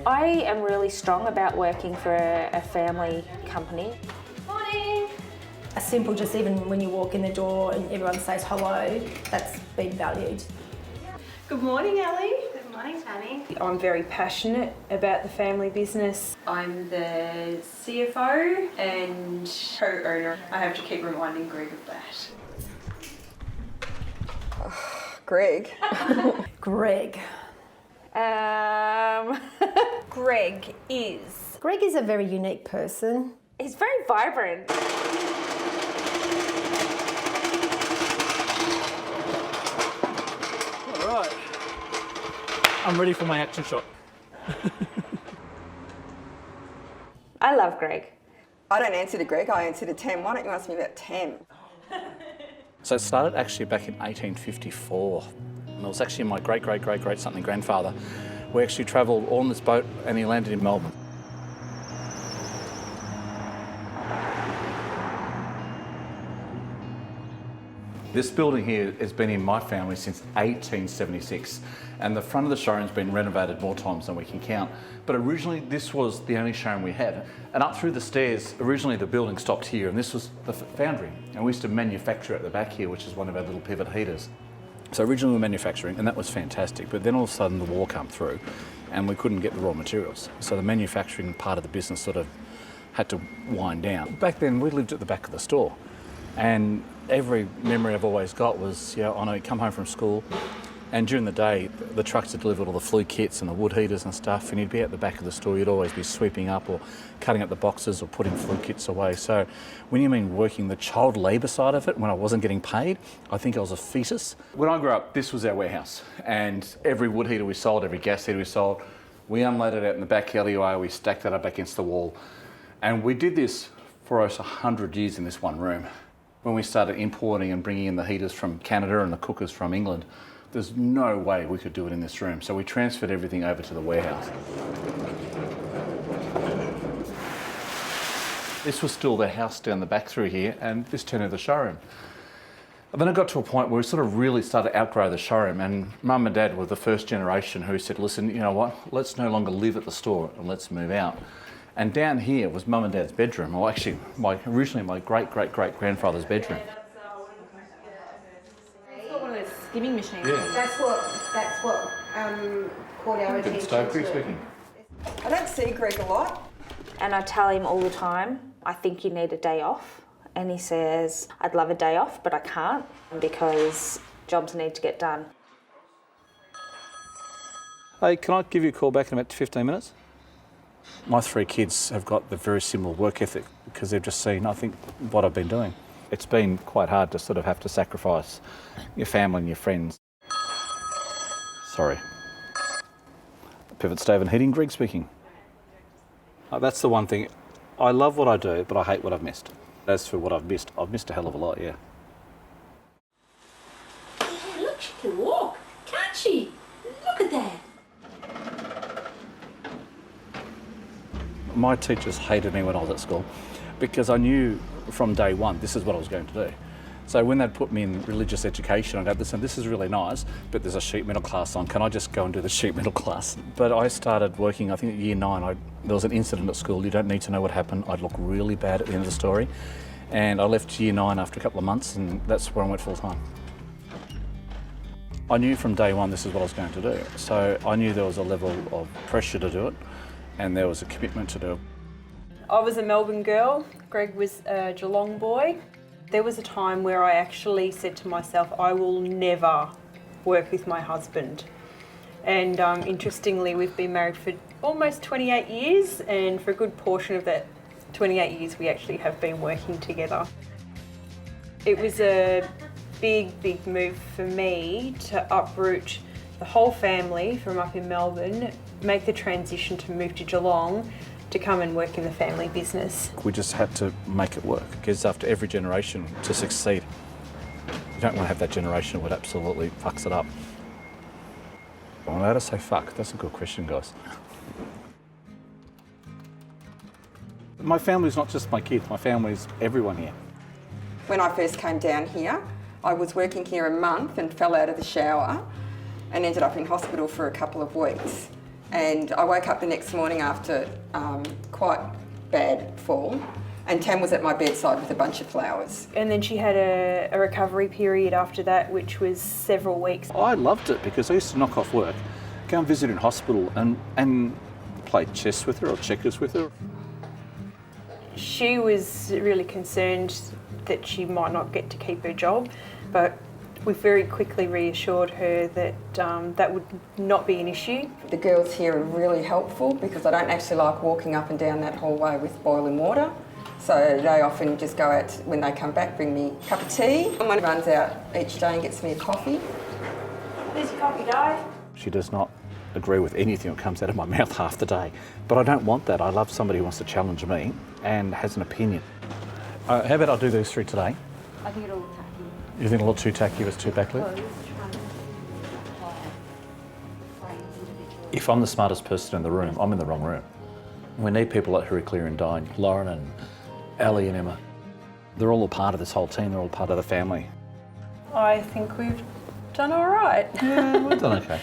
I am really strong about working for a family company. Morning. A simple, just even when you walk in the door and everyone says hello, that's been valued. Good morning, Ali. Good morning, Tanny. I'm very passionate about the family business. I'm the CFO and co-owner. I have to keep reminding Greg of that. Greg. Greg. Greg is. Greg is a very unique person. He's very vibrant. All right. I'm ready for my action shot. I love Greg. I don't answer to Greg, I answer to Tem. Why don't you ask me about Tem? So it started actually back in 1854. And it was actually my great-great-great-great-something grandfather. We actually travelled on this boat and he landed in Melbourne. This building here has been in my family since 1876, and the front of the showroom's been renovated more times than we can count. But originally this was the only showroom we had. And up through the stairs, originally the building stopped here, and this was the foundry. And we used to manufacture at the back here, which is one of our little pivot heaters. So originally we were manufacturing, and that was fantastic. But then all of a sudden the war came through, and we couldn't get the raw materials. So the manufacturing part of the business sort of had to wind down. Back then we lived at the back of the store. And every memory I've always got was, I'd come home from school, and during the day, the trucks had delivered all the flue kits and the wood heaters and stuff, and you'd be at the back of the store, you'd always be sweeping up or cutting up the boxes or putting flue kits away. So when you mean working the child labour side of it, when I wasn't getting paid, I think I was a fetus. When I grew up, this was our warehouse, and every wood heater we sold, every gas heater we sold, we unloaded out in the back alleyway, we stacked that up against the wall. And we did this for almost 100 years in this one room. When we started importing and bringing in the heaters from Canada and the cookers from England, there's no way we could do it in this room. So we transferred everything over to the warehouse. This was still the house down the back through here, and this turned into the showroom. And then it got to a point where we sort of really started to outgrow the showroom, and Mum and Dad were the first generation who said, listen, you know what, let's no longer live at the store and let's move out. And down here was Mum and Dad's bedroom, or actually originally my great-great-great-grandfather's bedroom. It's got one of those skimming machines. Yeah. That's what caught our attention. Stokely speaking. I don't see Greg a lot. And I tell him all the time, I think you need a day off. And he says, I'd love a day off, but I can't because jobs need to get done. Hey, can I give you a call back in about 15 minutes? My 3 kids have got the very similar work ethic because they've just seen, I think, what I've been doing. It's been quite hard to sort of have to sacrifice your family and your friends. Sorry. Pivot Stave and Heating, Greg speaking. That's the one thing. I love what I do, but I hate what I've missed. As for what I've missed a hell of a lot, yeah. Yeah, look, she can walk, can't she? Look at that. My teachers hated me when I was at school because I knew from day one this is what I was going to do. So when they'd put me in religious education, I'd have this, and this is really nice, but there's a sheet metal class on. Can I just go and do the sheet metal class? But I started working, I think at year 9, there was an incident at school. You don't need to know what happened. I'd look really bad at the end of the story. And I left year 9 after a couple of months, and that's where I went full time. I knew from day one this is what I was going to do. So I knew there was a level of pressure to do it, and there was a commitment to do it. I was a Melbourne girl, Greg was a Geelong boy. There was a time where I actually said to myself, I will never work with my husband. And interestingly, we've been married for almost 28 years, and for a good portion of that 28 years, we actually have been working together. It was a big move for me to uproot the whole family from up in Melbourne, make the transition to move to Geelong to come and work in the family business. We just had to make it work, because after every generation to succeed, you don't want to have that generation that absolutely fucks it up. I'm allowed to say fuck? That's a good question, guys. My family's not just my kids, my family's everyone here. When I first came down here, I was working here a month and fell out of the shower and ended up in hospital for a couple of weeks. And I woke up the next morning after quite bad fall, and Tam was at my bedside with a bunch of flowers. And then she had a recovery period after that, which was several weeks. I loved it because I used to knock off work, go and visit in hospital and play chess with her or checkers with her. She was really concerned that she might not get to keep her job, but we very quickly reassured her that that would not be an issue. The girls here are really helpful because I don't actually like walking up and down that hallway with boiling water. So they often just go out, when they come back, bring me a cup of tea. Someone runs out each day and gets me a coffee. There's your coffee, Di. She does not agree with anything that comes out of my mouth half the day. But I don't want that. I love somebody who wants to challenge me and has an opinion. How about I do these 3 today? I think it'll tacky. You think a little too tacky, it's too backlit? If I'm the smartest person in the room, I'm in the wrong room. We need people like Hurriclear and Di, Lauren and Ali and Emma. They're all a part of this whole team, they're all part of the family. I think we've done all right. Yeah, we've done okay.